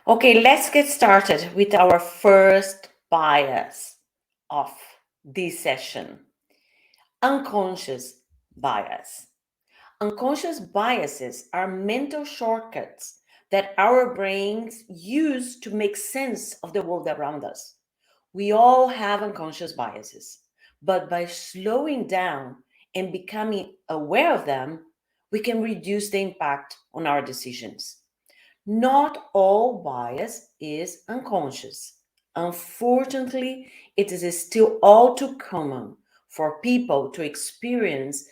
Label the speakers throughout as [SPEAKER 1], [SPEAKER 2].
[SPEAKER 1] Okay, let's get started with our first bias of this session, unconscious bias. Unconscious biases are mental shortcuts that our brains use to make sense of the world around us. We all have unconscious biases, but by slowing down and becoming aware of them, we can reduce the impact on our decisions. Not all bias is unconscious. Unfortunately, it is still all too common for people to experience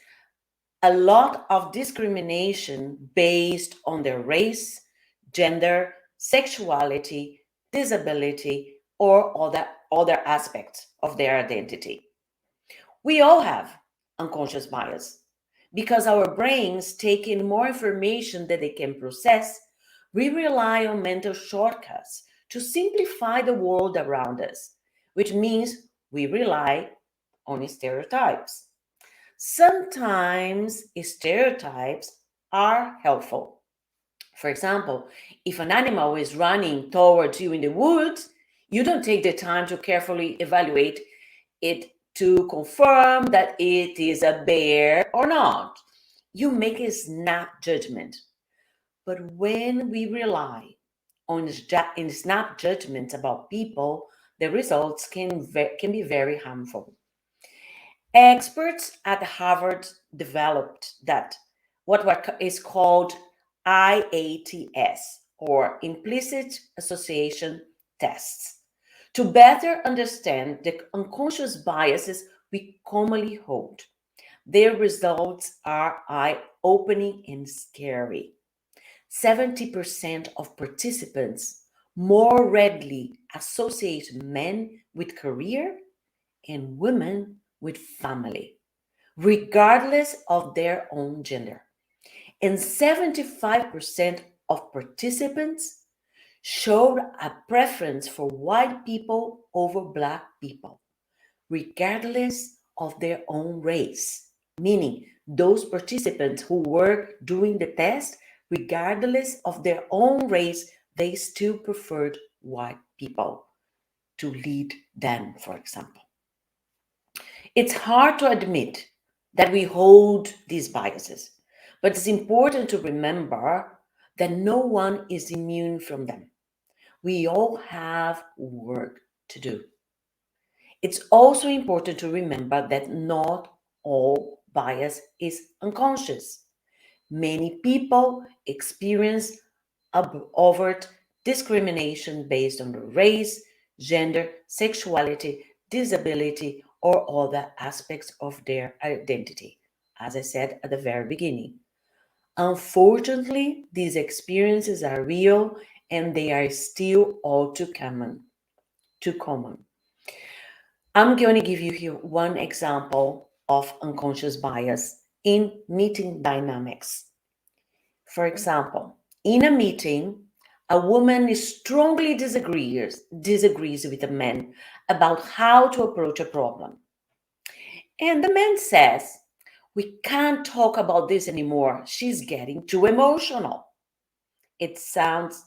[SPEAKER 1] a lot of discrimination based on their race, gender, sexuality, disability, or other aspects of their identity. We all have unconscious bias because our brains take in more information that they can process. We rely on mental shortcuts to simplify the world around us, which means we rely on stereotypes. Sometimes stereotypes are helpful. For example, if an animal is running towards you in the woods, you don't take the time to carefully evaluate it to confirm that it is a bear or not. You make a snap judgment. But when we rely on snap judgments about people, the results can be very harmful. Experts at Harvard developed that is called IATS, or implicit association tests, to better understand the unconscious biases we commonly hold. Their results are eye-opening and scary. 70% of participants more readily associate men with career and women with family, regardless of their own gender. And 75% of participants showed a preference for white people over black people, regardless of their own race. Meaning, those participants who were doing the test, regardless of their own race, they still preferred white people to lead them, for example. It's hard to admit that we hold these biases, but it's important to remember that no one is immune from them. We all have work to do. It's also important to remember that not all bias is unconscious. Many people experience overt discrimination based on race, gender, sexuality, disability, or other aspects of their identity, as I said at the very beginning. Unfortunately, these experiences are real and they are still all too common. Too common. I'm going to give you here one example of unconscious bias in meeting dynamics. For example, in a meeting, a woman strongly disagrees with a man about how to approach a problem. And the man says, "We can't talk about this anymore. She's getting too emotional." It sounds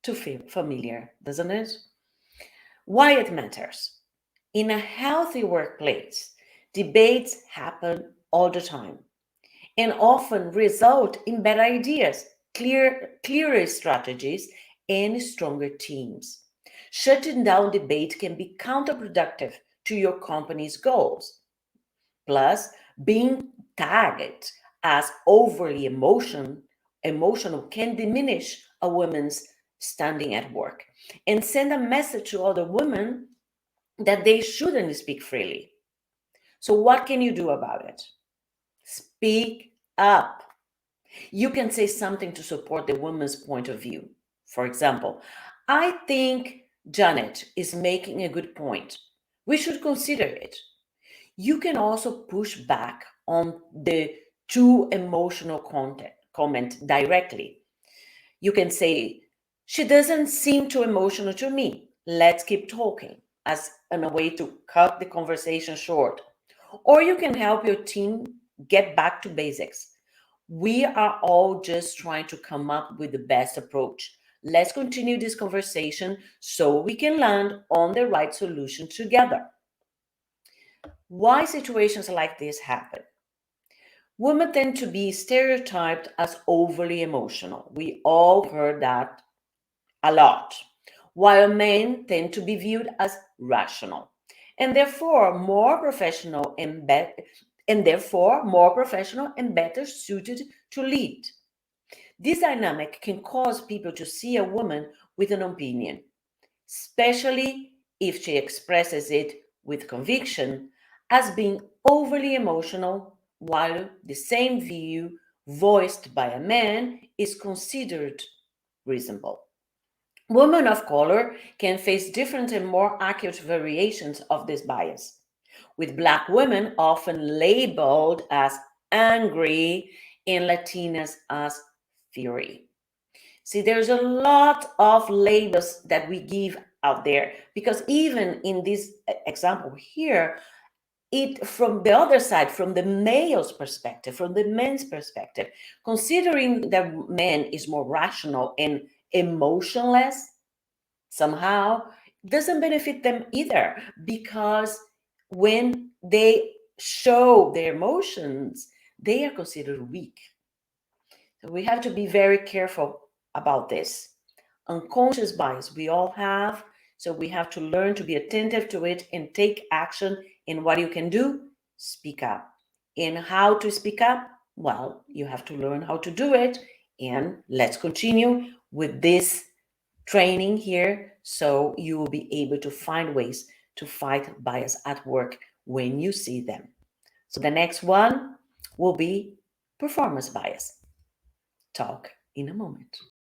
[SPEAKER 1] too familiar, doesn't it? Why it matters. In a healthy workplace, debates happen all the time and often result in better ideas, clearer strategies, and stronger teams. Shutting down debate can be counterproductive to your company's goals. Plus, being tagged as overly emotional can diminish a woman's standing at work and send a message to other women that they shouldn't speak freely. So, what can you do about it? Speak up. You can say something to support the woman's point of view. For example, "I think Janet is making a good point. We should consider it." You can also push back on the too emotional comment directly. You can say, "She doesn't seem too emotional to me. Let's keep talking," as in a way to cut the conversation short. Or you can help your team get back to basics. We are all just trying to come up with the best approach. Let's continue this conversation so we can land on the right solution together. Why situations like this happen? Women tend to be stereotyped as overly emotional. We all heard that a lot, while men tend to be viewed as rational and therefore more professional and better suited to lead. This dynamic can cause people to see a woman with an opinion, especially if she expresses it with conviction, as being overly emotional, while the same view voiced by a man is considered reasonable. Women of color can face different and more accurate variations of this bias, with Black women often labeled as angry and Latinas as fury. See, there's a lot of labels that we give out there because even in this example here, it from the other side, from the male's perspective, from the men's perspective, considering that man is more rational and emotionless, somehow doesn't benefit them either because when they show their emotions, they are considered weak. So we have to be very careful about this. Unconscious bias we all have, so we have to learn to be attentive to it and take action. And what you can do, speak up. And how to speak up? Well, you have to learn how to do it. And let's continue with this training here so you will be able to find ways to fight bias at work when you see them. So the next one will be performance bias. Talk in a moment.